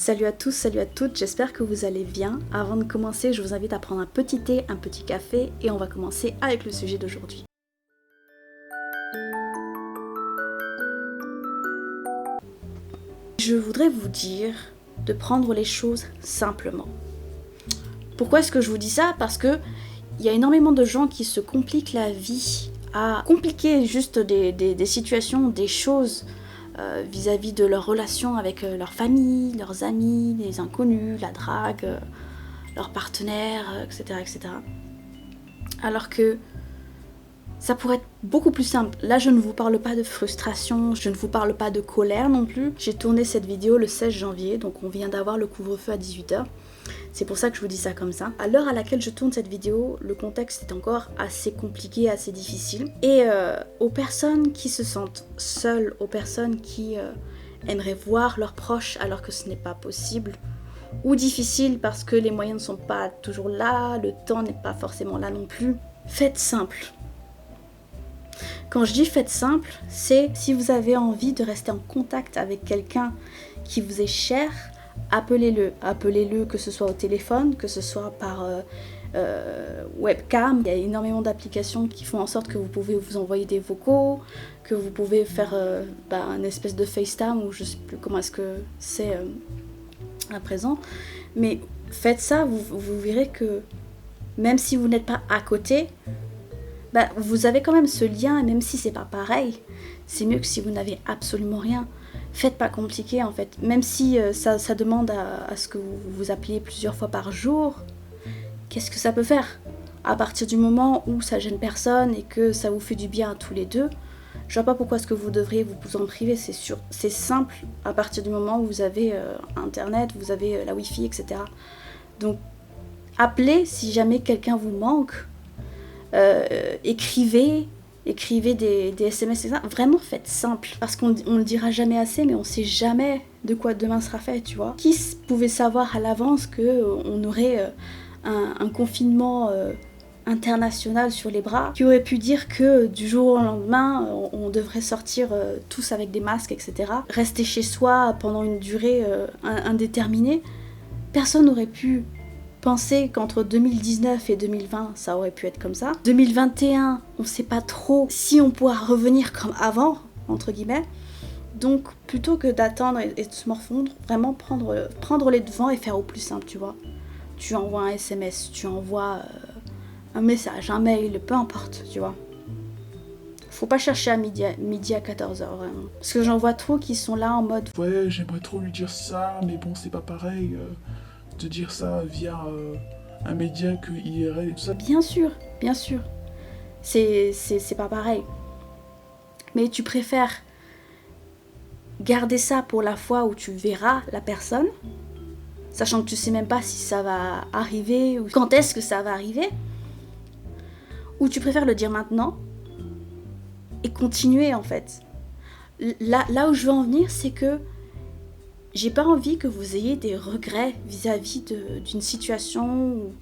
Salut à tous, salut à toutes, j'espère que vous allez bien. Avant de commencer, je vous invite à prendre un petit thé, un petit café et on va commencer avec le sujet d'aujourd'hui. Je voudrais vous dire de prendre les choses simplement. Pourquoi est-ce que je vous dis ça? Parce que il y a énormément de gens qui se compliquent la vie à compliquer juste des situations, des choses vis-à-vis de leurs relations avec leur famille, leurs amis, les inconnus, la drague, leurs partenaires, etc., etc. Alors que ça pourrait être beaucoup plus simple. Là, je ne vous parle pas de frustration, je ne vous parle pas de colère non plus. J'ai tourné cette vidéo le 16 janvier, donc on vient d'avoir le couvre-feu à 18h. C'est pour ça que je vous dis ça comme ça. À l'heure à laquelle je tourne cette vidéo, le contexte est encore assez compliqué, assez difficile. Et aux personnes qui se sentent seules, aux personnes qui aimeraient voir leurs proches alors que ce n'est pas possible, ou difficile parce que les moyens ne sont pas toujours là, le temps n'est pas forcément là non plus, faites simple. Quand je dis faites simple, c'est si vous avez envie de rester en contact avec quelqu'un qui vous est cher, appelez-le. Appelez-le, que ce soit au téléphone, que ce soit par webcam. Il y a énormément d'applications qui font en sorte que vous pouvez vous envoyer des vocaux, que vous pouvez faire une espèce de FaceTime, ou je sais plus comment est-ce que c'est à présent. Mais faites ça, vous verrez que même si vous n'êtes pas à côté, vous avez quand même ce lien, même si c'est pas pareil. C'est mieux que si vous n'avez absolument rien. Faites pas compliqué en fait. Même si ça demande à ce que vous vous appeliez plusieurs fois par jour, qu'est-ce que ça peut faire? À partir du moment où ça gêne personne et que ça vous fait du bien à tous les deux, je vois pas pourquoi est-ce que vous devriez vous en priver. C'est simple à partir du moment où vous avez internet, vous avez la wifi, etc. Donc appelez si jamais quelqu'un vous manque. Écrivez des SMS, etc. Vraiment faites simple, parce qu'on le dira jamais assez, mais on sait jamais de quoi demain sera fait, tu vois. Qui pouvait savoir à l'avance qu'on aurait un confinement international sur les bras? Qui aurait pu dire que du jour au lendemain on devrait sortir tous avec des masques, etc. Rester chez soi pendant une durée indéterminée? Personne n'aurait pu penser qu'entre 2019 et 2020, ça aurait pu être comme ça. 2021, on sait pas trop si on pourra revenir comme avant, entre guillemets. Donc, plutôt que d'attendre et de se morfondre, vraiment prendre les devants et faire au plus simple, tu vois. Tu envoies un SMS, tu envoies un message, un mail, peu importe, tu vois. Faut pas chercher à midi à 14h, vraiment. Parce que j'en vois trop qui sont là en mode... Ouais, j'aimerais trop lui dire ça, mais bon, c'est pas pareil de dire ça via un média que IRL et tout ça. Bien sûr, bien sûr. C'est pas pareil. Mais tu préfères garder ça pour la fois où tu verras la personne, sachant que tu sais même pas si ça va arriver ou quand est-ce que ça va arriver, ou tu préfères le dire maintenant et continuer en fait. Là où je veux en venir, c'est que j'ai pas envie que vous ayez des regrets vis-à-vis d'une situation ou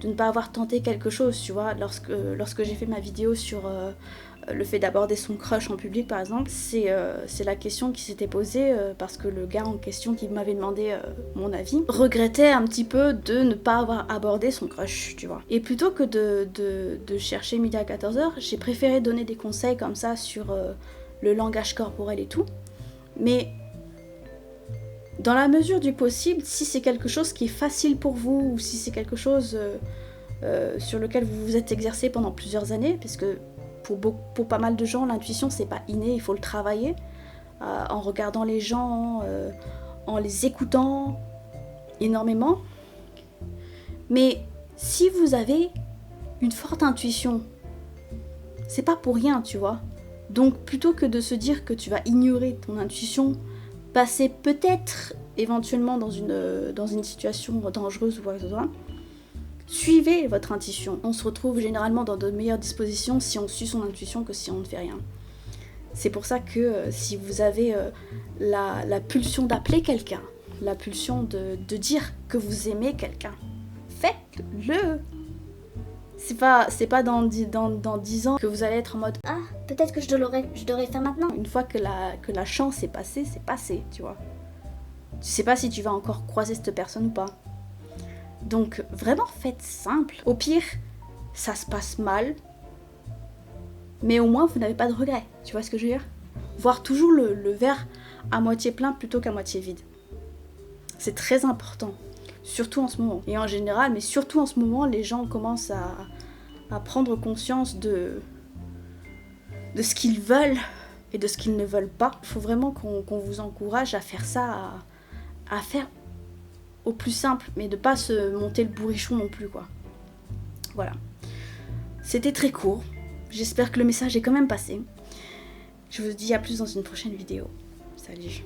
de ne pas avoir tenté quelque chose, tu vois. Lorsque j'ai fait ma vidéo sur le fait d'aborder son crush en public, par exemple, c'est la question qui s'était posée parce que le gars en question qui m'avait demandé mon avis regrettait un petit peu de ne pas avoir abordé son crush, tu vois. Et plutôt que de chercher midi à 14h, j'ai préféré donner des conseils comme ça sur le langage corporel et tout. Mais dans la mesure du possible, si c'est quelque chose qui est facile pour vous, ou si c'est quelque chose sur lequel vous vous êtes exercé pendant plusieurs années, parce que pour pas mal de gens, l'intuition c'est pas inné, il faut le travailler, en regardant les gens, en les écoutant énormément. Mais si vous avez une forte intuition, c'est pas pour rien, tu vois. Donc plutôt que de se dire que tu vas ignorer ton intuition, passer peut-être éventuellement dans une situation dangereuse ou quoi que ce soit, suivez votre intuition. On se retrouve généralement dans de meilleures dispositions si on suit son intuition que si on ne fait rien. C'est pour ça que si vous avez la pulsion d'appeler quelqu'un, la pulsion de dire que vous aimez quelqu'un, faites-le. C'est pas dans 10 ans que vous allez être en mode « Ah, peut-être que je devrais faire maintenant ». Une fois que la chance est passée, tu vois. Tu sais pas si tu vas encore croiser cette personne ou pas. Donc vraiment faites simple. Au pire, ça se passe mal, mais au moins vous n'avez pas de regrets. Tu vois ce que je veux dire? Voir toujours le verre à moitié plein plutôt qu'à moitié vide. C'est très important, surtout en ce moment. Et en général, mais surtout en ce moment, les gens commencent à prendre conscience de ce qu'ils veulent et de ce qu'ils ne veulent pas. Il faut vraiment qu'on vous encourage à faire ça, à faire au plus simple, mais de pas se monter le bourrichon non plus, quoi. Voilà. C'était très court. J'espère que le message est quand même passé. Je vous dis à plus dans une prochaine vidéo. Salut.